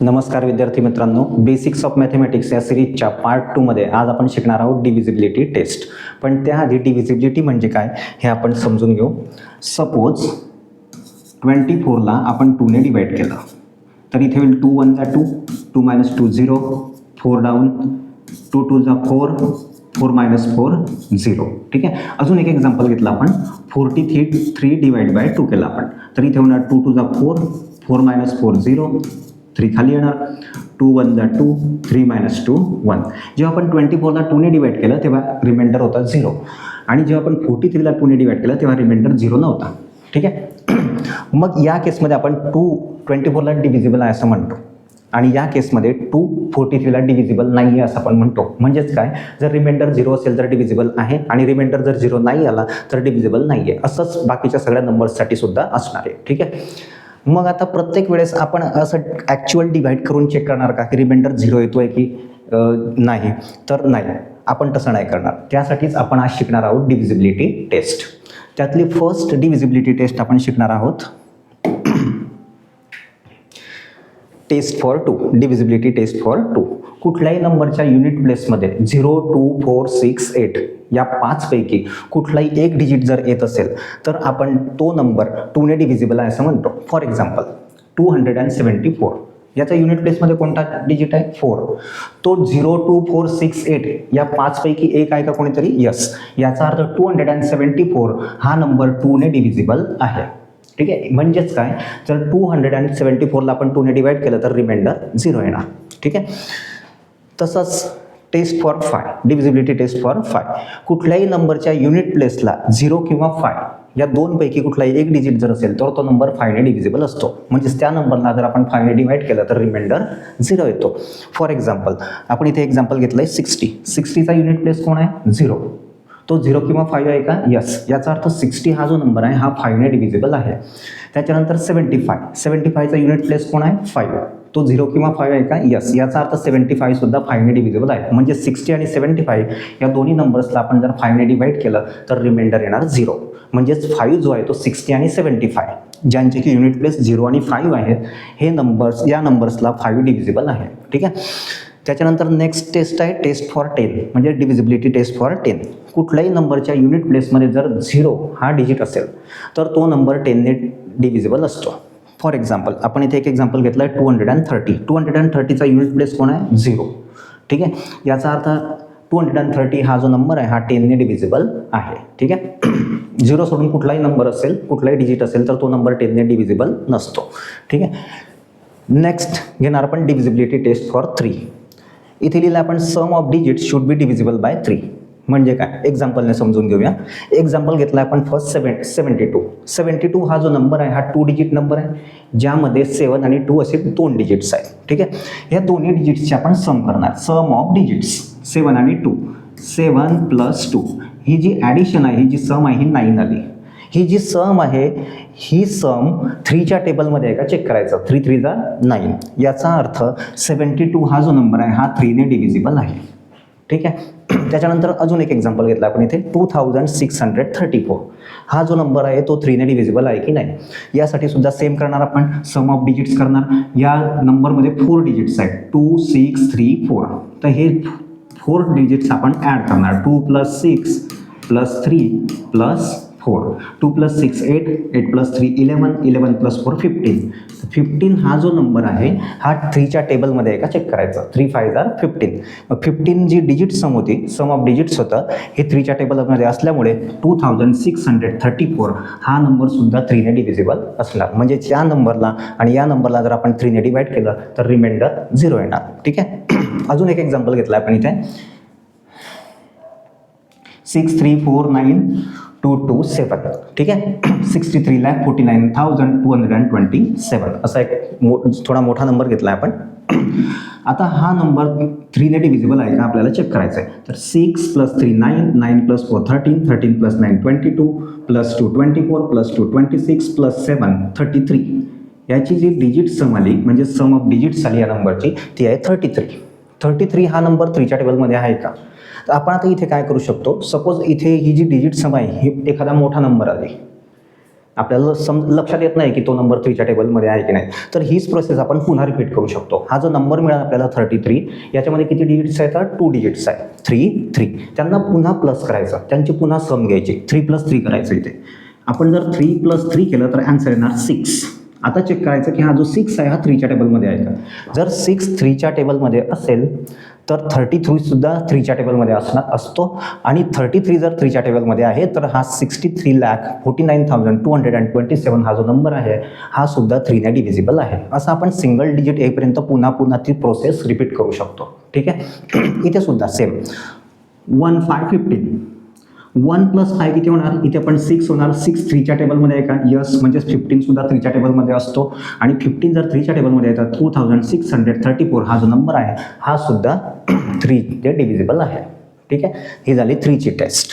नमस्कार विद्यार्थी मित्रांनो, बेसिक्स ऑफ मॅथमॅटिक्स या सिरीजच्या पार्ट 2 मध्ये आज आपण शिकणार आहोत डिव्हिजिबिलिटी टेस्ट. पण त्याआधी डिव्हिजिबिलिटी म्हणजे काय हे आपण समजून घेऊ. सपोज 24ला आपण 2 ने डिवाइड केलं तर इथे होईल 2 1 जा 2, 2 - 2 0, 4 डाऊन, 2 2 जा 4, 4 - 4 0. ठीक आहे. अजून एक एक्झाम्पल घेतलं आपण 43 डिवाइड बाय 2 केला आपण, तर इथे होणार 2 2 जा 4, 4 - 4 0, 3 खाली येणार, 2 1 जा 2, 3 - 2 1. जेव्हा आपण 24ला 2 ने डिवाइड केलं तेव्हा रिमाइंडर होता 0, आणि जेव्हा आपण 43ला 2 ने डिवाइड केलं तेव्हा रिमाइंडर 0 नव्हता. ठीक आहे. मग या केसमध्ये आपण 24ला डिव्हिजिबल आहे असं म्हणतो, आणि या केसमध्ये 43ला डिव्हिजिबल नाही आहे असं आपण म्हणतो. म्हणजेच काय, जर रिमाइंडर 0 असेल तर डिव्हिजिबल आहे, आणि रिमाइंडर जर 0 नाही आला तर डिव्हिजिबल नाही आहे. असंच बाकीच्या सगळ्या नंबर्ससाठी सुद्धा असणार आहे. ठीक आहे. मग आता प्रत्येक वेळेस आपण असं ॲक्च्युअल डिवाइड करून चेक करणार का की रिमाइंडर 0 येतोय की नाही, तर नाही, आपण तसं नाही करणार. त्यासाठीच आपण आज शिकणार आहोत डिव्हिजिबिलिटी टेस्ट. त्यातली फर्स्ट डिव्हिजिबिलिटी टेस्ट आपण शिकणार आहोत test for 2, divisibility test for 2. कुठल्याही नंबरच्या युनिट प्लेसमध्ये 0 2 4 6 8 या 5 पैकी कुठलाही एक डिजिट जर येत असेल तर आपण तो नंबर 2 ने डिव्हिजिबल आहे असं म्हणतो. फॉर एक्झाम्पल 274, याचा युनिट प्लेसमध्ये कोणता डिजिट आहे? 4. तो 0 2 4 6 8 या 5 पैकी एक आहे का कोणीतरी? यस. याचा अर्थ 274 हा नंबर 2 ने डिव्हिजिबल आहे. ठीक आहे. म्हणजेच काय, जर 274ला आपण 2 ने डिवाइड केलं तर रिमाइंडर 0 येणार. ठीक आहे. तसंच test for 5, divisibility test for 5. कुठल्याही नंबरच्या युनिट प्लेसला 0 किंवा 5 या दोनपैकी कुठलाही एक डिजिट जर असेल तर तो नंबर 5 ने डिव्हिजिबल असतो. म्हणजेच त्या नंबरला जर आपण 5 ने डिवाइड केलं तर रिमाइंडर 0 येतो. फॉर एक्झाम्पल आपण इथे एक्झाम्पल घेतलं आहे 60चा युनिट प्लेस कोण आहे? 0. तो 0 किंवा 5 आहे का? यस. याचा अर्थ 60 हा जो नंबर आहे हा 5 ने डिव्हिजिबल आहे. त्याच्यानंतर 75चा युनिट प्लेस कोण आहे? 5. तो 0 किंवा 5 आहे का? यस. याचा अर्थ 75 सुद्धा 5 ने डिव्हिजिबल आहे. म्हणजे 60 आणि 75 या दोन्ही नंबर्सला आपण जर 5 ने डिवाइड केलं तर रिमाइंडर येणार 0. म्हणजेच 5 जो आहे तो 60 आणि 75 ज्यांचे की युनिट प्लेस 0 आणि 5 आहेत हे नंबर्स, या नंबर्सला 5 डिव्हिजिबल आहे. ठीक आहे. त्याच्यानंतर नेक्स्ट टेस्ट आहे टेस्ट फॉर 10, म्हणजे डिव्हिजिबिलिटी टेस्ट फॉर 10. कुठल्याही नंबरच्या युनिट प्लेसमध्ये जर 0 हा डिजिट असेल तर तो नंबर 10 ने डिव्हिजिबल असतो. फॉर एक्झाम्पल आपण इथे एक एक्झाम्पल घेतलं आहे 230चा युनिट प्लेस कोण आहे? 0. ठीक आहे. याचा अर्थ 230 हा जो नंबर आहे हा 10 ने डिव्हिजिबल आहे. ठीक आहे. 0 सोडून कुठलाही नंबर असेल, कुठलाही डिजिट असेल तर तो नंबर 10 ने डिव्हिजिबल नसतो. ठीक आहे. नेक्स्ट घेणार आपण डिव्हिजिबिलिटी टेस्ट फॉर 3. इथे लिहिलं आपण sum of digits should be divisible by 3. म्हणजे काय, एक्झाम्पलने समजून घेऊया. एक्झाम्पल घेतला आपण फर्स्ट 72 हा जो नंबर आहे हा 2 डिजिट नंबर आहे, ज्यामध्ये 7 आणि 2 असे 2 डिजिट्स आहेत. ठीक आहे. या दोन्ही डिजिट्सचे आपण सम करणार. सम ऑफ डिजिट्स 7 आणि 2, 7 + 2. ही जी ॲडिशन आहे, ही जी सम आहे ही 9 आली. ही जी सम आहे ही सम 3च्या टेबलमध्ये आहे का चेक करायचं. 3 3 जा 9. याचा अर्थ 72 हा जो नंबर आहे हा 3 ने डिव्हिजिबल आहे. ठीक आहे. त्याच्यानंतर अजून एक एक्झाम्पल घेतला आपण इथे 2634 हा जो नंबर आहे तो 3 ने डिव्हिजिबल आहे की नाही. यासाठी सुद्धा सेम करणार आपण, सम ऑफ डिजिट्स करणार. या नंबरमध्ये 4 डिजिट्स आहेत, 2 6 3 4. तर हे 4 डिजिट्स आपण ॲड करणार. 2 + 6 + 3 + 4. 2 + 6 8, 8 + 3 11, 11 + 4 15. 15 हा जो नंबर आहे हा 3च्या टेबलमध्ये आहे का चेक करायचं. 3 5 जा 15. 15 जी डिजिट सम होती, सम ऑफ डिजिट्स होतं, हे 3च्या टेबलमध्ये असल्यामुळे 2634 हा नंबर सुद्धा 3 ने डिव्हिजिबल असणार. म्हणजे या नंबरला आणि या नंबरला जर आपण 3 ने डिवाइड केलं तर रिमाइंडर 0 येणार. ठीक आहे. अजून एक एक्झाम्पल घेतला आपण इथे 6349227. ठीक आहे. 63,49,227 असा एक थोडा मोठा नंबर घेतला आहे आपण. आता हा नंबर 3 ने डिव्हिजिबल आहे का आपल्याला चेक करायचं आहे. तर 6 + 3 9, 9 + 4 13, 13 + 9 22, + 2 24, + 2 26, + 7 33. याची जी डिजिट सम आली, म्हणजे सम ऑफ डिजिट्स आली या नंबरची, ती आहे 33 हा नंबर 3च्या टेबलमध्ये आहे का. तर आपण आता इथे काय करू शकतो, सपोज इथे ही जी डिजिट सम आहे ही एखादा मोठा नंबर आली, आपल्याला लक्षात येत नाही की तो नंबर 3च्या टेबलमध्ये आहे की नाही. तर हीच प्रोसेस आपण पुन्हा रिपीट करू शकतो. हा जो नंबर मिळाला आपल्याला 33, याच्यामध्ये किती डिजिट्स आहेत? 2 डिजिट्स आहे, 3. त्यांना पुन्हा प्लस करायचं, त्यांची पुन्हा सम घ्यायची, 3 + 3 करायचं. इथे आपण जर 3 + 3 केलं तर आन्सर येणार 6. आता चेक करायचं की हा जो 6 आहे हा 3च्या टेबलमध्ये आहे का. जर 6 3च्या टेबलमध्ये असेल तर 33 सुद्धा 3च्या टेबलमध्ये असतो आणि 33 जर 3च्या टेबलमध्ये आहे तर हा 63,49,227 हा जो नंबर आहे हा सुद्धा 3ने डिव्हिजिबल आहे. असं आपण सिंगल डिजिट येईपर्यंत पुन्हा ती प्रोसेस रिपीट करू शकतो. ठीक आहे. इथे सुद्धा सेम 1 5 15 1 + 5 किती होणार? इथे पण 6 होणार. 6 3च्या टेबलमध्ये आहे का? यस. म्हणजे 15 सुद्धा 3च्या टेबलमध्ये असतो आणि 15 जर 3च्या टेबलमध्ये आहे तर 2634 हा जो नंबर आहे हा सुद्धा 3 डिव्हिजिबल आहे. ठीक आहे. ही झाली 3ची टेस्ट.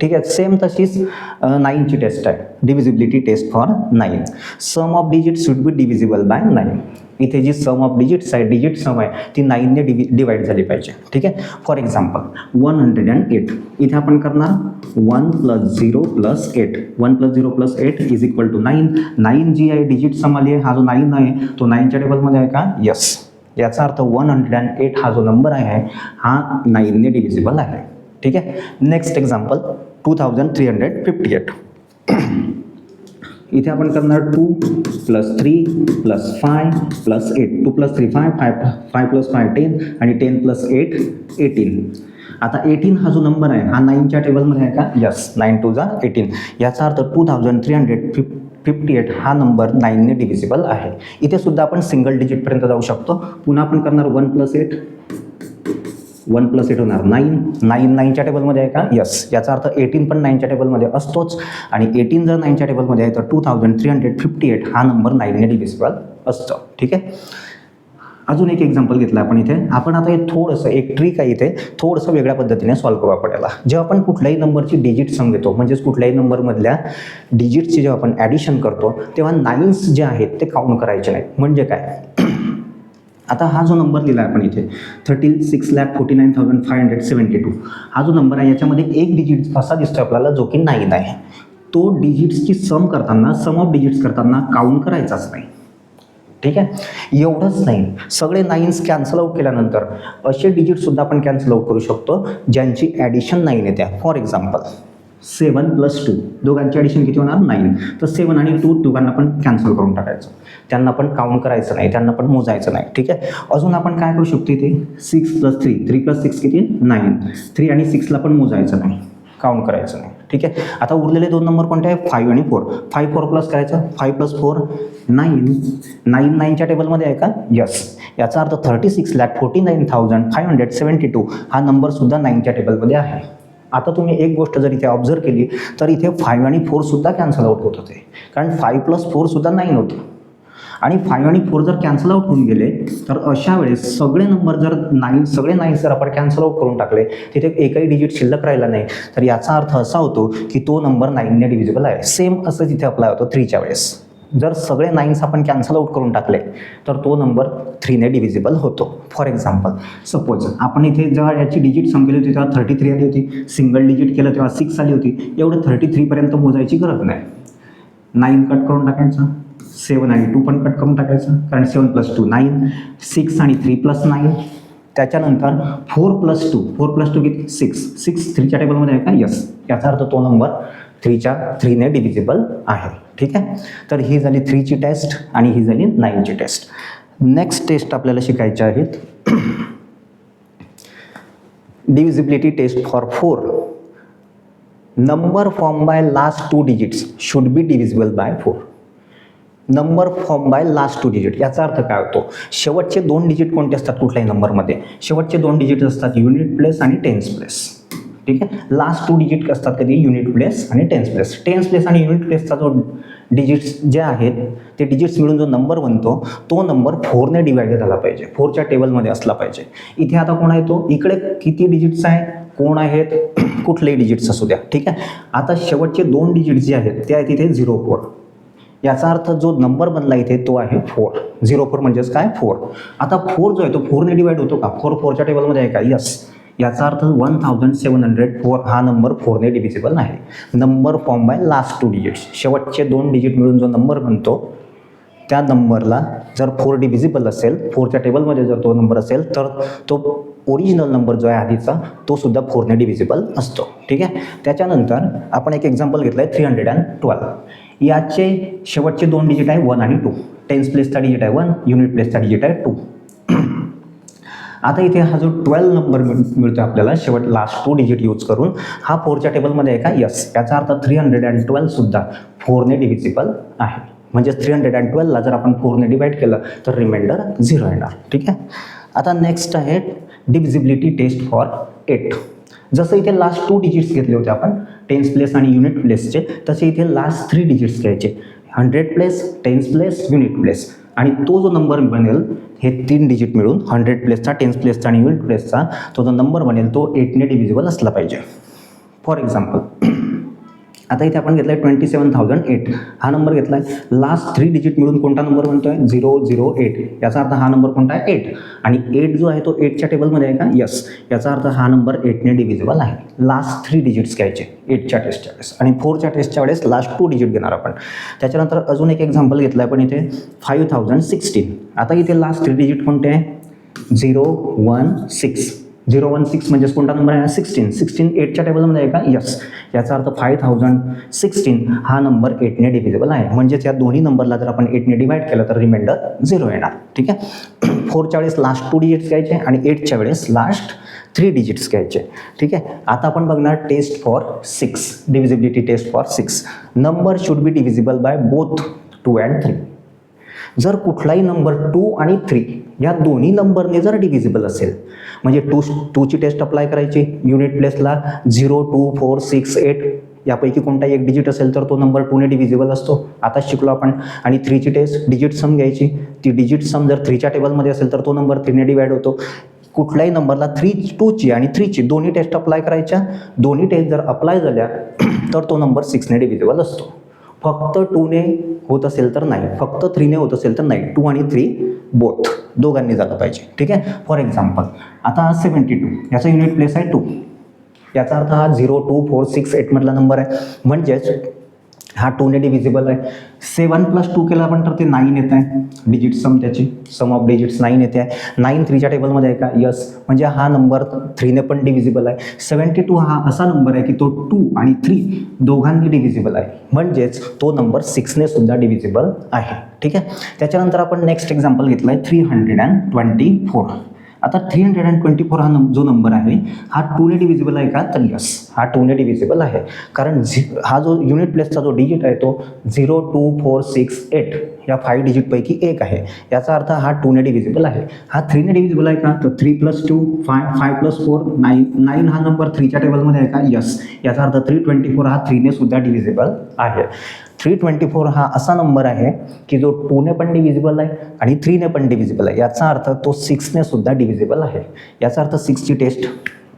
ठीक आहे. सेम तशीच 9ची टेस्ट आहे, divisibility test for 9. Sum of digit should be divisible by 9. इथे जी सम ऑफ डिजिट्स आहे, डिजिट सम आहे ती 9ने डिवाइड झाली पाहिजे. ठीक आहे. For example 108. इथे आपण करणार 1 + 0 + 8. 1 + 0 + 8 = 9. 9 जी आहे डिजिट सम आली आहे, हा जो 9 आहे तो 9च्या टेबलमध्ये आहे का? यस. याचा अर्थ 108 हा जो नंबर आहे हा 9ने डिव्हिजिबल आहे. ठीक आहे. Next example 2358. इथे आपण करणार 2 + 3 + 5 + 8. 2 + 3 5, 5 + 5 10 आणि 10 + 8 18. आता 18 हा जो नंबर आहे हा 9च्या टेबलमध्ये आहे का? यस. 9 2 = 18. याचा अर्थ 2358 हा नंबर 9ने डिव्हिजिबल आहे. इथे सुद्धा आपण सिंगल डिजिटपर्यंत जाऊ शकतो. पुन्हा आपण करणार 1 + 8. 1 + 8 होणार 9. 9च्या टेबलमध्ये आहे का? यस. याचा अर्थ 18 पण 9च्या टेबलमध्ये असतोच आणि 18 जर 9च्या टेबलमध्ये आहे तर 2358 हा नंबर 9ने डिव्हिजिबल असतो. ठीक आहे. अजून एक एक्झाम्पल घेतलं आपण इथे. आपण आता हे थोडंसं एक ट्रिक आहे इथे, थोडंसं वेगळ्या पद्धतीने सॉल्व्ह करू आपण याला. जेव्हा आपण कुठल्याही नंबरची डिजिट सम घेतो म्हणजेच कुठल्याही नंबरमधल्या डिजिटची जेव्हा आपण ॲडिशन करतो तेव्हा 9s जे आहेत ते काउंट करायचे नाहीत. म्हणजे काय? आता हा जो नंबर दिला आहे आपण इथे 36,49,572 हा जो नंबर आहे याच्यामध्ये एक डिजिट असा दिसतो आपल्याला जो की 9 आहे. तो डिजिट्सची सम ऑफ डिजिट्स करताना काउंट करायचाच नाही. ठीक आहे. एवढंच नाही, सगळे 9s कॅन्सल आउट केल्यानंतर असे डिजिटसुद्धा आपण कॅन्सल आउट करू शकतो ज्यांची ॲडिशन 9 येते. फॉर एक्झाम्पल 7 + 2 दोघांची ॲडिशन किती होणार? 9. तर 7 आणि 2 दोघांना पण कॅन्सल करून टाकायचं, त्यांना पण काउंट करायचं नाही, त्यांना पण मोजायचं नाही. ठीक आहे. अजून आपण काय करू शकतो इथे 6 + 3 3 + 6 किती? 9. 3 आणि 6ला पण मोजायचं नाही, काउंट करायचं नाही. ठीक आहे. आता उरलेले दोन नंबर कोणते आहे? 5 आणि 4. 5 4 प्लस करायचं, 5 + 4 9. 9च्या टेबलमध्ये आहे का? यस. याचा अर्थ 36,49,572 हा नंबर सुद्धा 9च्या टेबलमध्ये आहे. आता तुम्ही एक गोष्ट जर इथे ऑब्झर्व केली तर इथे 5 आणि 4 सुद्धा कॅन्सल आउट होत होते, कारण 5 + 4 सुद्धा 9 होतं आणि 5 आणि 4 जर कॅन्सल आउट होऊन गेले तर अशा वेळेस सगळे नंबर जर 9 जर आपण कॅन्सल आउट करून टाकले, तिथे एकही डिजिट शिल्लक राहिला नाही, तर याचा अर्थ असा होतो की तो नंबर 9ने डिव्हिजिबल आहे. सेम असं तिथे अप्लाय होतो 3च्या वेळेस. जर सगळे 9s आपण कॅन्सल आउट करून टाकले तर तो नंबर 3ने डिव्हिजिबल होतो. फॉर एक्झाम्पल सपोज आपण इथे जेव्हा याची डिजिट सम केली होती तेव्हा 33 आली होती, सिंगल डिजिट केलं तेव्हा 6 आली होती. एवढं 33 पर्यंत मोजायची गरज नाही. 9 कट करून टाकायचं, 7 आणि 2 पण कट करून टाकायचं, कारण 7 + 2 9, 6 आणि 3 + 9. त्याच्यानंतर 4 + 2 किती? 6 3च्या टेबलमध्ये आहे का? यस. याचा अर्थ तो नंबर 3ने डिव्हिजिबल आहे. ठीक आहे. तर ही झाली 3ची टेस्ट आणि ही झाली 9ची टेस्ट. नेक्स्ट टेस्ट आपल्याला शिकायच्या आहेत divisibility test for 4. Number form by last 2 digits should be divisible by 4. Number form by last 2 digit याचा अर्थ काय होतो? शेवटचे 2 डिजिट कोणते असतात कुठल्याही नंबरमध्ये? शेवटचे 2 डिजिट असतात युनिट प्लेस आणि टेन्स प्लेस. ठीक आहे. लास्ट 2 डिजिट असतात कधी? युनिट प्लेस आणि टेन्स प्लेस. टेन्स प्लेस आणि युनिट प्लेसचा जो डिजिट्स जे आहेत ते डिजिट्स मिळून जो नंबर बनतो तो नंबर 4ने डिवाइड झाला पाहिजे, 4च्या टेबलमध्ये असला पाहिजे. इथे आता कोण आहे तो? इकडे किती डिजिट्स आहे? कोण आहेत? कुठलेही डिजिट्स असू द्या. ठीक आहे. आता शेवटचे 2 डिजिट जे आहेत ते आहेत इथे 0 4. याचा अर्थ जो नंबर बनला इथे तो आहे 4. 0 4 म्हणजेच काय? 4. आता 4 जो आहे तो 4ने डिवाइड होतो का? 4 4च्या टेबलमध्ये आहे का? यस. याचा अर्थ 1704 हा नंबर 4ने डिव्हिजिबल आहे. Number form by last 2 digits, शेवटचे 2 डिजिट मिळून जो नंबर बनतो त्या नंबरला जर 4 डिव्हिजिबल असेल, 4च्या टेबलमध्ये जर तो नंबर असेल तर तो ओरिजिनल नंबर जो आहे आधीचा तो सुद्धा 4ने डिव्हिजिबल असतो. ठीक आहे. त्याच्यानंतर आपण एक एक्झाम्पल घेतलं आहे 312. याचे शेवटचे 2 डिजिट आहे 1 आणि 2. टेन्स प्लेसचा डिजिट आहे 1, युनिट प्लेसचा डिजिट आहे 2. आता इथे हा जो 12 नंबर मिळतो आपल्याला शेवट लास्ट 2 डिजिट यूज करून, हा 4च्या टेबलमध्ये आहे का? यस. याचा अर्थ 312 सुद्धा 4ने डिव्हिजिबल आहे. म्हणजे 312ला जर आपण 4ने डिवाइड केलं तर रिमाइंडर 0 येणार. ठीक आहे. आता नेक्स्ट आहे डिव्हिजिबिलिटी टेस्ट फॉर 8. जसं इथे लास्ट 2 डिजिट्स घेतले होते आपण टेन्स प्लेस आणि युनिट प्लेसचे, तसे इथे लास्ट 3 डिजिट्स घ्यायचे. 100 place, tense place, unit place. आणि तो जो नंबर बनेल हे 3 डिजिट मिळून 100 प्लेसचा, टेन्स प्लेसचा आणि युनिट प्लेसचा तो जो नंबर बनेल तो 8ने डिव्हिजिबल असला पाहिजे. फॉर एक्झाम्पल आता इथे आपण घेतला आहे 27,008 हा नंबर घेतला आहे. लास्ट 3 डिजिट मिळून कोणता नंबर बनतो आहे? 008. याचा अर्थ हा नंबर कोणता आहे? 8. आणि 8 जो आहे तो 8च्या टेबलमध्ये आहे का? यस. याचा अर्थ हा नंबर 8ने डिव्हिजिबल आहे. लास्ट 3 डिजिट्स घ्यायचे 8च्या टेस्टच्या वेळेस, आणि 4च्या टेस्टच्या वेळेस लास्ट 2 डिजिट घेणार आपण. त्याच्यानंतर अजून एक एक्झाम्पल घेतलं आहे पण इथे 5016. आता इथे लास्ट 3 डिजिट कोणते आहे? 016. 016 म्हणजेच कोणता नंबर आहे? 16. 16 8च्या टेबलमध्ये आहे का? यस. याचा अर्थ 5016 हा नंबर 8ने डिव्हिजिबल आहे. म्हणजेच या दोन्ही नंबरला जर आपण 8ने डिवाइड केलं तर रिमाइंडर 0 येणार. ठीक आहे. 4च्या वेळेस लास्ट 2 डिजिट्स घ्यायचे आणि 8च्या वेळेस लास्ट 3 डिजिट्स घ्यायचे. ठीक आहे. आता आपण बघणार test for 6, divisibility test for 6. Number should be divisible by both 2 and 3. जर कुठलाही नंबर 2 आणि 3 या दोन्ही नंबरने जर डिव्हिजिबल असेल म्हणजे 2ची टेस्ट अप्लाय करायची. युनिट प्लेसला 0, 2, 4, 6, 8 यापैकी कोणताही एक डिजिट असेल तर तो नंबर 2ने डिव्हिजिबल असतो. आता शिकलो आपण. आणि 3ची टेस्ट डिजिट सम घ्यायची. ती डिजिट सम जर 3च्या टेबलमध्ये असेल तर तो नंबर 3ने डिवाइड होतो. कुठल्याही नंबरला 2ची आणि 3ची दोन्ही टेस्ट अप्लाय करायच्या. दोन्ही टेस्ट जर अप्लाय झाल्या तर तो नंबर 6ने डिव्हिजिबल असतो. फक्त 2ने होत असेल तर नाही, फक्त 3ने होत असेल तर नाही. 2 आणि 3 बोथ दोघांनी झालं पाहिजे. ठीक आहे. फॉर एक्झाम्पल आता 72 याचा युनिट प्लेस आहे 2. याचा अर्थ हा 0, 2, 4, 6, 8 मधला नंबर आहे. म्हणजेच हा 2ने डिव्हिजिबल आहे. 7 + 2 केला आपण तर ते 9 येत आहे. डिजिट सम त्याची सम ऑफ डिजिट्स 9 येते आहे. 9 3च्या टेबलमध्ये आहे का? यस. म्हणजे हा नंबर 3ने पण डिव्हिजिबल आहे. 72 हा असा नंबर आहे की तो 2 आणि 3 दोघांनी डिव्हिजिबल आहे. म्हणजेच तो नंबर 6ने सुद्धा डिव्हिजिबल आहे. ठीक आहे. त्याच्यानंतर आपण नेक्स्ट एक्झाम्पल घेतला आहे 324. आता 324 हा जो नंबर आहे हा 2ने डिव्हिजिबल आहे का? तर यस, हा 2ने डिव्हिजिबल आहे. कारण हा जो युनिट प्लेसचा जो डिजिट आहे तो 0, 2, 4, 6, 8 या 5 डिजिटपैकी एक आहे. याचा अर्थ हा 2ने डिव्हिजिबल आहे. हा 3ने डिव्हिजिबल आहे का? तर 3 + 2 5, 5 + 4 9. 9 हा नंबर 3च्या टेबलमध्ये आहे का? यस. याचा अर्थ 324 हा 3ने सुद्धा डिव्हिजिबल आहे. 324 हा असा नंबर आहे की जो 2ने पण डिव्हिजिबल आहे आणि 3ने पण डिव्हिजिबल आहे. याचा अर्थ तो 6ने सुद्धा डिव्हिजिबल आहे. याचा अर्थ 6ची टेस्ट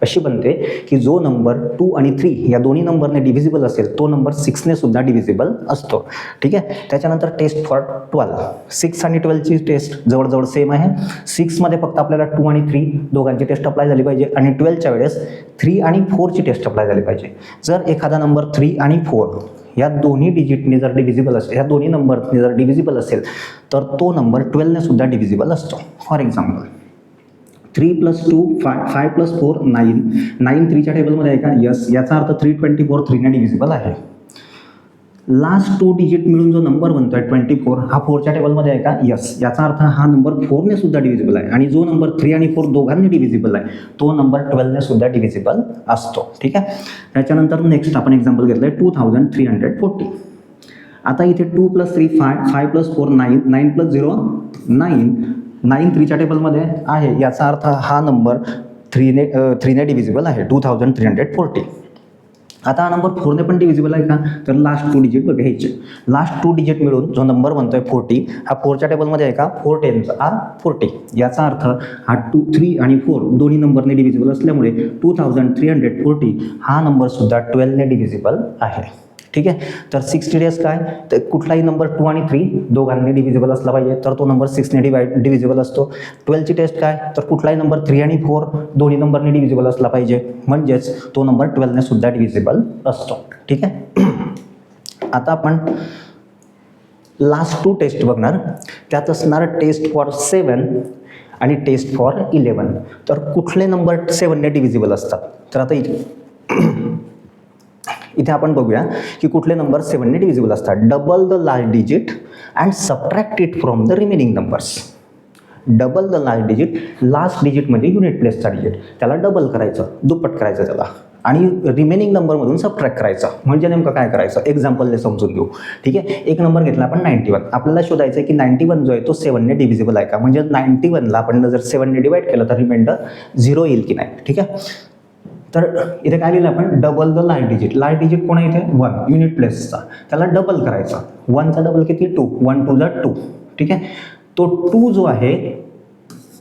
अशी बनते की जो नंबर 2 आणि 3 या दोन्ही नंबरने डिव्हिजिबल असेल तो नंबर 6ने सुद्धा डिव्हिजिबल असतो. ठीक आहे. त्याच्यानंतर टेस्ट फॉर 12. 6 आणि 12ची टेस्ट जवळजवळ सेम आहे. 6मध्ये फक्त आपल्याला 2 आणि 3 दोघांची टेस्ट अप्लाय झाली पाहिजे आणि 12च्या वेळेस 3 आणि 4ची टेस्ट अप्लाय झाली पाहिजे. जर एखादा नंबर 3 आणि 4 या दोन्ही डिजिटने जर डिव्हिजिबल असेल, या दोन्ही नंबरने जर डिव्हिजिबल असेल तर तो नंबर 12ने सुद्धा डिव्हिजिबल असतो. For example 3 + 2 5 + 4 9. 9 3च्या टेबलमध्ये आहे का? यस. याचा अर्थ 324 3ने डिव्हिजिबल आहे. लास्ट 2 डिजिट मिळून जो नंबर बनतोय 24 हा 4च्या टेबलमध्ये आहे का? यस. याचा अर्थ हा नंबर 4ने सुद्धा डिव्हिजिबल आहे. आणि जो नंबर 3 आणि 4 दोघांनी डिव्हिजिबल आहे तो नंबर 12ने सुद्धा डिव्हिजिबल असतो. ठीक आहे. त्याच्यानंतर नेक्स्ट आपण एक्झाम्पल घेतलं आहे 2340. आता इथे 2 + 3 5, 5 + 4 9, 9 + 0 9. 9 3च्या टेबलमध्ये आहे. याचा अर्थ हा नंबर 3ने डिव्हिजिबल आहे. 2340. आता हा नंबर 4ने पण डिव्हिजिबल आहे का? तर लास्ट 2 डिजिट बघायचे. लास्ट 2 डिजिट मिळून जो नंबर बनतोय 40 हा 4च्या टेबलमध्ये आहे का? 4 10s are 40. याचा अर्थ हा 2, 3 आणि 4 दोन्ही नंबरने डिव्हिजिबल असल्यामुळे 2340 हा नंबर सुद्धा 12ने डिव्हिजिबल आहे. ठीक आहे. तर 60 डेज काय, तर कुठलाही नंबर 2 आणि 3 दोघांनी डिव्हिजिबल असला पाहिजे, तर तो नंबर 6ने डिव्हिजिबल असतो. 12ची टेस्ट काय, तर कुठलाही नंबर 3 आणि 4 दोन्ही नंबरने डिव्हिजिबल असला पाहिजे, म्हणजेच तो नंबर 12ने सुद्धा डिव्हिजिबल असतो. ठीक आहे. आता आपण लास्ट 2 टेस्ट बघणार. त्यात असणार टेस्ट फॉर 7 आणि टेस्ट फॉर 11. तर कुठले नंबर 7ने डिव्हिजिबल असतात, तर आता इथे आपण बघूया की कुठले नंबर 7ने डिव्हिजिबल असतात. Double the last digit and subtract it from the remaining numbers. Double the last digit, last digit म्हणजे युनिट प्लेसचा डिजिट, त्याला डबल करायचं, दुप्पट करायचं त्याला, आणि रिमेनिंग नंबरमधून सबट्रॅक्ट करायचं. म्हणजे नेमकं काय करायचं, एक्झाम्पलने समजून घेऊ. ठीक आहे. एक नंबर घेतला आपण 91. आपल्याला शोधायचं आहे की 91 जो आहे तो 7ने डिव्हिजिबल आहे का, म्हणजे 91ला आपण जर 7ने डिवाइड केलं तर रिमाइंडर 0 येईल की नाही. ठीक आहे. तर इथे काय लिहिलं आपण, double the last digit. Last digit कोण आहे इथे, 1 युनिट प्लेसचा, त्याला डबल करायचा. 1चा डबल किती, 2. 1 2 जा 2. ठीक आहे. तो 2 जो आहे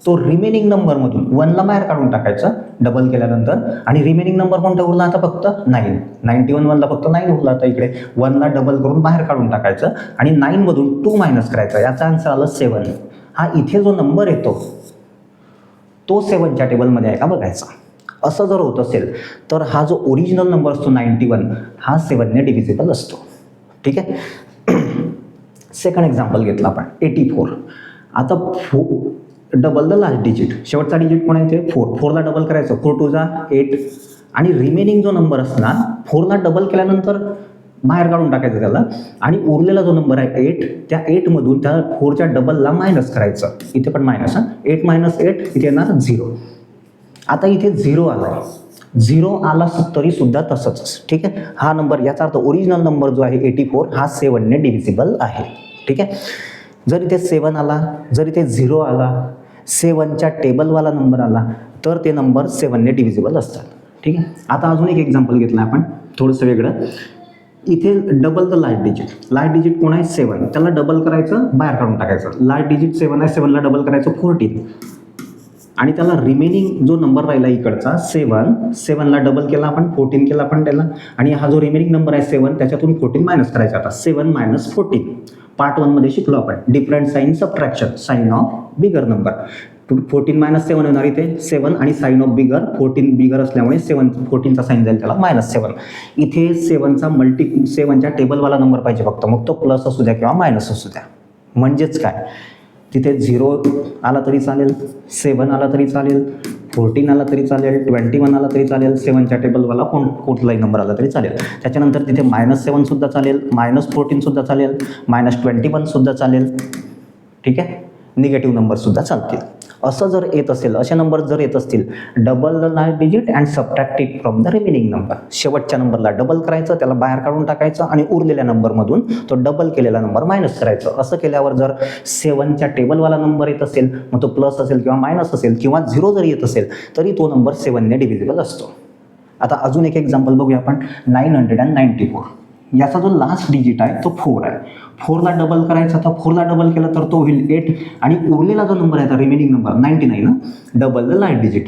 तो रिमेनिंग नंबरमधून 1ला बाहेर काढून टाकायचा डबल केल्यानंतर, आणि रिमेनिंग नंबर कोणता उरला आता, फक्त 9. 91 1ला फक्त 9 उरला. आता इकडे 1ला डबल करून बाहेर काढून टाकायचं आणि 9 मधून 2 मायनस करायचा. याचा आन्सर आलं 7. हा इथे जो नंबर येतो तो 7च्या टेबलमध्ये आहे का बघायचा. असं जर होत असेल तर हा जो ओरिजिनल नंबर असतो 91 हा 7ने डिव्हिजिबल असतो. ठीक आहे. सेकंड एक्झाम्पल घेतला आपण 84. आता डबल द लास्ट डिजिट, शेवटचा डिजिट कोण आहे ते 4. 4ला डबल करायचं, 4 2 जा 8, आणि रिमेनिंग जो नंबर असणार 4ला डबल केल्यानंतर बाहेर काढून टाकायचं त्याला, आणि उरलेला जो नंबर आहे 8, त्या 8 मधून त्या 4च्या डबलला मायनस करायचं. इथे पण मायनस, 8 - 8 इथे येणार 0. आता इथे 0 आला आहे, 0 आला तरी सुद्धा तसंच. ठीक आहे. हा नंबर, याचा अर्थ ओरिजिनल नंबर जो आहे 84 हा 7ने डिव्हिजिबल आहे. ठीक आहे. जर इथे 7 आला, जर इथे 0 आला, 7च्या टेबलवाला नंबर आला, तर ते नंबर 7ने डिव्हिजिबल असतात. ठीक आहे. आता अजून एक एक्झाम्पल घेतलं आपण थोडंसं वेगळं. इथे double the last digit. Last digit कोण आहे 7, त्याला डबल करायचं, बाहेर काढून टाकायचं. लास्ट डिजिट 7 आहे, 7ला डबल करायचं 14, आणि त्याला रिमेनिंग जो नंबर राहिला इकडचा 7ला डबल केला आपण, 14 केला आपण त्याला, आणि हा जो रिमेनिंग नंबर आहे 7 त्याच्यातून 14 मायनस करायचा. आता 7 - 14 पार्ट 1 मध्ये शिकलो आपण, different sign subtraction, sign of bigger number. 14 - 7 होणार इथे 7, आणि साईन ऑफ बिगर 14 बिगर असल्यामुळे 14चा साईन जाईल त्याला -7. इथे 7च्या टेबलवाला नंबर पाहिजे फक्त, मग तो प्लस असू द्या किंवा मायनस असू द्या. म्हणजेच काय, तिथे 0 आला तरी चालेल, 7 आला तरी चालेल, 14 आला तरी चालेल, 21 आला तरी चालेल, 7च्या टेबलवाला कुठलाही नंबर आला तरी चालेल. त्याच्यानंतर तिथे -7 सुद्धा चालेल, -14 सुद्धा चालेल, -21 सुद्धा चालेल. ठीक आहे. निगेटिव्ह नंबर सुद्धा चालतील. असं जर येत असेल, असे नंबर जर येत असतील, double the last digit and subtract it from the remaining number. शेवटच्या नंबरला डबल करायचं, त्याला बाहेर काढून टाकायचं, आणि उरलेल्या नंबरमधून तो डबल केलेला नंबर मायनस करायचं. असं केल्यावर जर 7च्या टेबलवाला नंबर येत असेल, मग तो प्लस असेल किंवा मायनस असेल किंवा 0 जरी येत असेल तरी तो नंबर 7ने डिव्हिजिबल असतो. आता अजून एक एक्झाम्पल बघूया आपण 994. याचा जो लास्ट डिजिट आहे तो 4 आहे. 4ला डबल करायचा, तर 4ला डबल केलं तर तो होईल 8, आणि उरलेला जो नंबर आहे remaining number 99, double the last digit.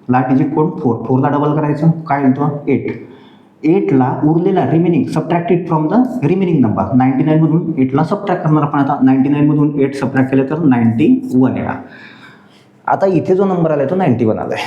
Last digit कोण 4, 4ला डबल करायचं, काय होईल तो 8. 8ला उरलेला remaining subtract it from the remaining number. 99 मधून 8ला सबट्रॅक्ट करणार आपण. आता 99 मधून 8 सबट्रॅक्ट केले तर 91 येणार. आता इथे जो नंबर आलाय तो 91 आलाय.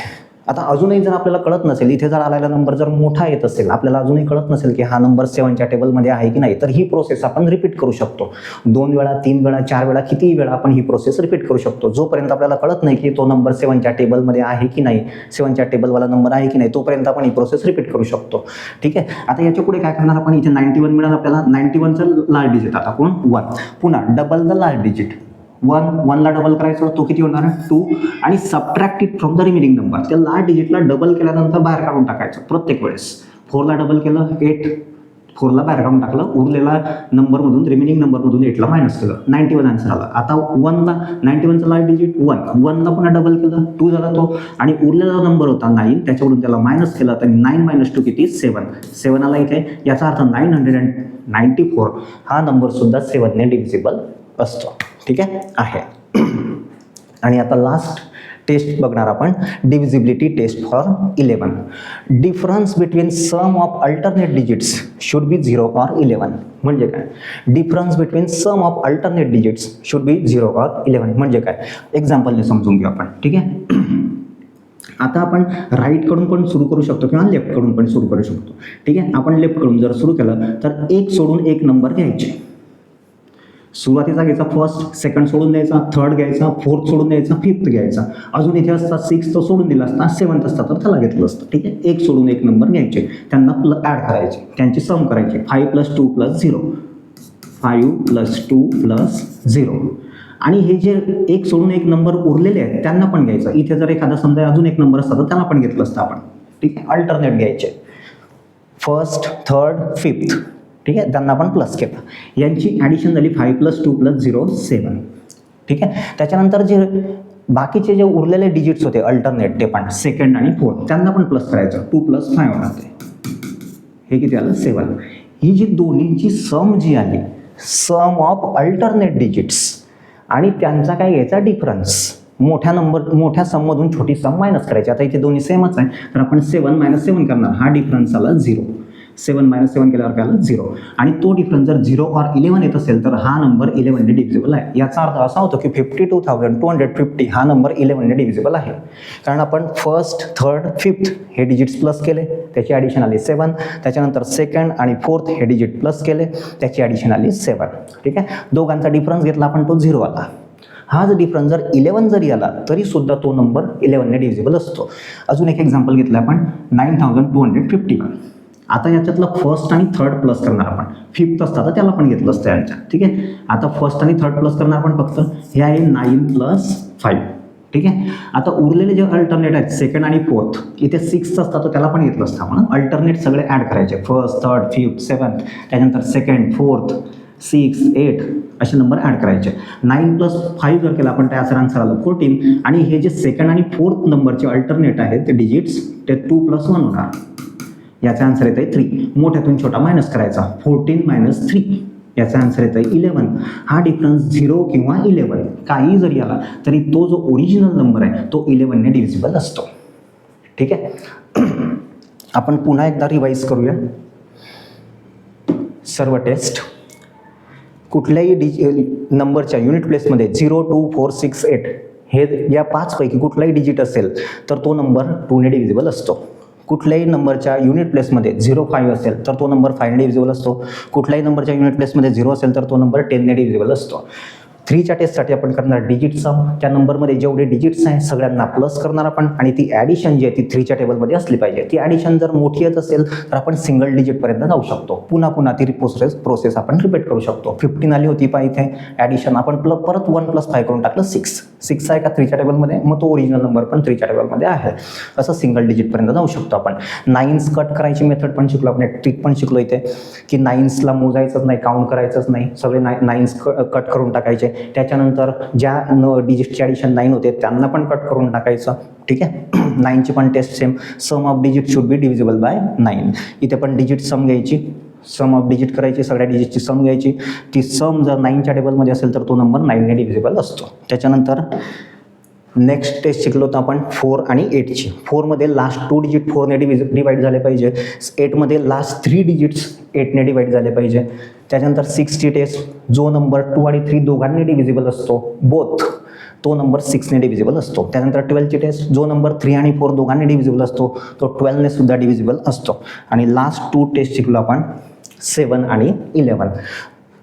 आता अजूनही जर आपल्याला कळत नसेल, इथे जर आलेला नंबर जर मोठा येत असेल, आपल्याला अजूनही कळत नसेल की हा नंबर 7च्या टेबलमध्ये आहे की नाही, तर ही प्रोसेस आपण रिपीट करू शकतो. 2 वेळा, 3 वेळा, 4 वेळा, कितीही वेळा आपण ही प्रोसेस रिपीट करू शकतो. जोपर्यंत आपल्याला कळत नाही की तो नंबर 7च्या टेबलमध्ये आहे की नाही, 7च्या टेबलवाला नंबर आहे की नाही, तोपर्यंत आपण ही प्रोसेस रिपीट करू शकतो. ठीक आहे. आता याच्या पुढे काय करणार आपण, इथे 91 मिळालं आपल्याला, 91चं लास्ट डिजिट आता कोण 1. पुन्हा डबल द लास्ट डिजिट 1ला डबल करायचं, तो किती होणार 2, आणि subtract it from the remaining number. त्या लास्ट डिजिटला डबल केल्यानंतर बाहेर काढून टाकायचं प्रत्येक वेळेस. 4ला डबल केलं 8, 4ला बाहेर काढून टाकलं, उरलेला नंबरमधून रिमेनिंग नंबरमधून 8ला मायनस केलं, 91 आन्सर आला. आता 91चं लास्ट डिजिट 1ला पुन्हा डबल केलं, 2 झाला तो, आणि उरलेला नंबर होता 9, त्याच्यावरून त्याला मायनस केलं, तर 9 - 2 किती 7 आला इथे. याचा अर्थ 994 हा नंबर सुद्धा 7ने डिव्हिजिबल असतो. ठीक आहे. आणि आता लास्ट टेस्ट बघणार आपण, divisibility test for 11. Difference between sum of alternate digits should be 0 or 11. म्हणजे काय? Difference between sum of alternate digits should be 0 or 11 म्हणजे काय? एक्झाम्पलने समजून घेऊ आपण. ठीक आहे. आता आपण राईटकडून पण सुरू करू शकतो किंवा लेफ्टकडून पण सुरू करू शकतो. ठीक आहे. आपण लेफ्टकडून जर सुरू केलं तर एक सोडून एक नंबर घ्यायचे. सुरुवातीचा घ्यायचा फर्स्ट, सेकंड सोडून द्यायचा, थर्ड घ्यायचा, फोर्थ सोडून द्यायचा, फिफ्थ घ्यायचा. अजून इथे असता सिक्स्थ तो सोडून दिला असता, सेवन्थ असता तर त्याला घेतलं असतं. ठीक आहे. एक सोडून एक नंबर घ्यायचे, त्यांना ॲड करायचे, त्यांची सम करायची. 5 + 2 + 0, 5 + 2 + 0. आणि हे जे एक सोडून एक नंबर उरलेले आहेत त्यांना पण घ्यायचं. इथे जर एखादा समजा अजून एक नंबर असता तर त्याला पण घेतलं असतं आपण. ठीक आहे. अल्टरनेट घ्यायचे, फर्स्ट, थर्ड, फिफ्थ. ठीक आहे. त्यांना आपण प्लस केलं. यांची ॲडिशन झाली 5 + 2 + 0, 7. ठीक आहे. त्याच्यानंतर जे बाकीचे जे उरलेले डिजिट्स होते अल्टरनेट, ते पण सेकंड आणि फोर्थ, त्यांना पण प्लस करायचं. 2 + 5 होणार ते. हे किती आलं? 7. ही जी दोन्हीची सम जी आहे, सम ऑफ अल्टरनेट डिजिट्स, आणि त्यांचा काय घ्यायचा? डिफरन्स. मोठ्या सममधून छोटी सम मायनस करायची. आता इथे दोन्ही सेमच आहे तर आपण 7 - 7 करणार. हा डिफरन्स आला 0. 7 - 7 केल्यावर काय आलं? 0. आणि तो डिफरन्स जर 0 or 11 येत असेल तर हा नंबर 11 ने डिव्हिजिबल आहे. याचा अर्थ असा होतो की 52,250 हा नंबर 11 ने डिव्हिजिबल आहे. कारण आपण फर्स्ट, थर्ड, फिफ्थ हे डिजिट्स प्लस केले, त्याची ॲडिशन आली 7. त्याच्यानंतर सेकंड आणि फोर्थ हे डिजिट प्लस केले, त्याची ॲडिशन आली 7. ठीक आहे. दोघांचा डिफरन्स घेतला आपण, तो 0 आला. हाच डिफरन्स जर 11 जरी आला तरी सुद्धा तो नंबर 11 ने डिव्हिजिबल असतो. अजून एक एक्झाम्पल घेतलं आपण, 9,250. आता याच्यातलं फर्स्ट आणि थर्ड प्लस करणार आपण. फिफ्थ असतं तर त्याला पण घेतलं असतं यांच्या. ठीक आहे. आता फर्स्ट आणि थर्ड प्लस करणार आपण फक्त. हे आहे 9 + 5. ठीक आहे. आता उरलेले जे अल्टरनेट आहेत सेकंड आणि फोर्थ, इथे 6 असतात तर त्याला पण घेतलं असतं आपण. अल्टरनेट सगळे ॲड करायचे, फर्स्ट, थर्ड, फिफ्थ, सेवन्थ, त्याच्यानंतर सेकंड, फोर्थ, 6, 8 असे नंबर ॲड करायचे. 9 + 5 जर केलं आपण त्याचं आन्सर आलं 14. आणि हे जे सेकंड आणि फोर्थ नंबरचे अल्टरनेट आहेत ते डिजिट्स, ते 2 + 1 होणार. याचा आन्सर येत आहे 3. मोठ्यातून छोटा मायनस करायचा. 14 - 3 याचा आन्सर येत आहे 11. हा डिफरन्स 0 किंवा 11 काही जरी आला तरी तो जो ओरिजिनल नंबर आहे तो 11 ने डिव्हिजिबल असतो. ठीक आहे. आपण पुन्हा एकदा रिवाईज करूया सर्व टेस्ट. कुठल्याही नंबरच्या युनिट प्लेसमध्ये 0, 2, 4, 6, 8 हे या 5 पैकी कुठलाही डिजिट असेल तर तो नंबर 2 ने डिव्हिजिबल असतो. कुठल्याही नंबरच्या युनिट प्लेसमध्ये 0, 5 असेल तर तो नंबर 5 ने डिव्हिजिबल असतो. कुठल्याही नंबरच्या युनिट प्लेसमध्ये 0 असेल तर तो नंबर 10 ने डिव्हिजिबल असतो. 3च्या टेस्टसाठी आपण करणार डिजिट सम. त्या नंबरमध्ये जेवढे डिजिट्स आहे सगळ्यांना प्लस करणार आपण, आणि ती ॲडिशन जी आहे ती 3च्या टेबलमध्ये असली पाहिजे. ती ॲडिशन जर मोठी येत असेल तर आपण सिंगल डिजिटपर्यंत जाऊ शकतो. पुन्हा ती प्रोसेस आपण रिपीट करू शकतो. 15 आली होती पहा इथे ॲडिशन, आपण परत 1 + 5 करून टाकलं 6 आहे का 3च्या टेबलमध्ये, मग तो ओरिजिनल नंबर पण 3च्या टेबलमध्ये आहे. असं सिंगल डिजिटपर्यंत जाऊ शकतो आपण. 9s कट करायची मेथड पण शिकलो आपण. एक ट्रिक पण शिकलो इथे की 9sला मोजायचंच नाही, काउंट करायचंच नाही, सगळे 9s कट करून टाकायचे. त्याच्यानंतर ज्या डिजिटची ॲडिशन 9 होते त्यांना पण कट करून टाकायचं. ठीक आहे. 9ची पण test same. Sum of digit should be divisible by 9. इथे पण डिजिट सम घ्यायची, सम ऑफ डिजिट करायची, सगळ्या डिजिटची सम घ्यायची. ती सम जर 9च्या टेबलमध्ये असेल तर तो नंबर 9 ने डिव्हिजिबल असतो. त्याच्यानंतर नेक्स्ट टेस्ट शिकलो होतो आपण 4 आणि 8ची. 4मध्ये लास्ट 2 डिजिट 4 ने डिवाईड झाले पाहिजे. 8मध्ये लास्ट 3 डिजिट्स 8 ने डिवाईड झाले पाहिजे. त्याच्यानंतर 6ची टेस्ट, जो नंबर 2 आणि 3 दोघांनी डिव्हिजिबल असतो, बोथ, तो नंबर 6 ने डिव्हिजिबल असतो. त्यानंतर 12ची टेस्ट, जो नंबर 3 आणि 4 दोघांनी डिव्हिजिबल असतो तो 12 ने सुद्धा डिव्हिजिबल असतो. आणि लास्ट 2 टेस्ट शिकलो आपण 7 आणि 11.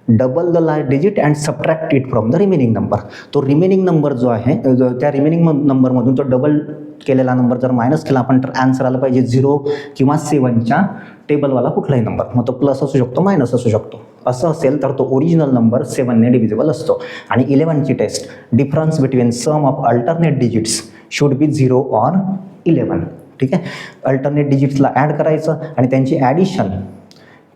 Double the last digit and subtract it from the remaining number. तो रिमेनिंग नंबर जो आहे त्या रिमेनिंग नंबरमधून तो डबल केलेला नंबर जर मायनस केला आपण तर आन्सर आला पाहिजे 0 किंवा 7च्या टेबलवाला कुठलाही नंबर. मग तो प्लस असू शकतो, मायनस असू शकतो. असं असेल तर तो ओरिजिनल नंबर 7 ने डिव्हिजिबल असतो. आणि 11ची test, difference between sum of alternate digits should be 0 or 11. ठीक आहे. अल्टरनेट डिजिट्सला ॲड करायचं आणि त्यांची ॲडिशन,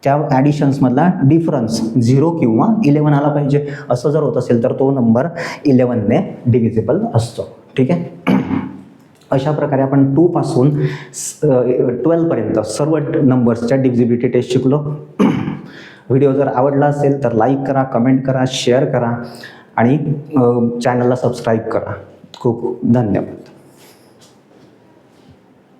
त्या ॲडिशन्समधला डिफरन्स 0 किंवा 11 आला पाहिजे. असं जर होत असेल तर तो नंबर 11 ने डिव्हिजिबल असतो. ठीक आहे. अशा प्रकारे आपण 2 पासून 12 पर्यंत सर्व नंबर्सच्या डिव्हिजिबिलिटी टेस्ट शिकलो. व्हिडिओ जर आवडला असेल तर लाईक करा, कमेंट करा, शेअर करा आणि चॅनलला सबस्क्राईब करा. खूप खूप धन्यवाद.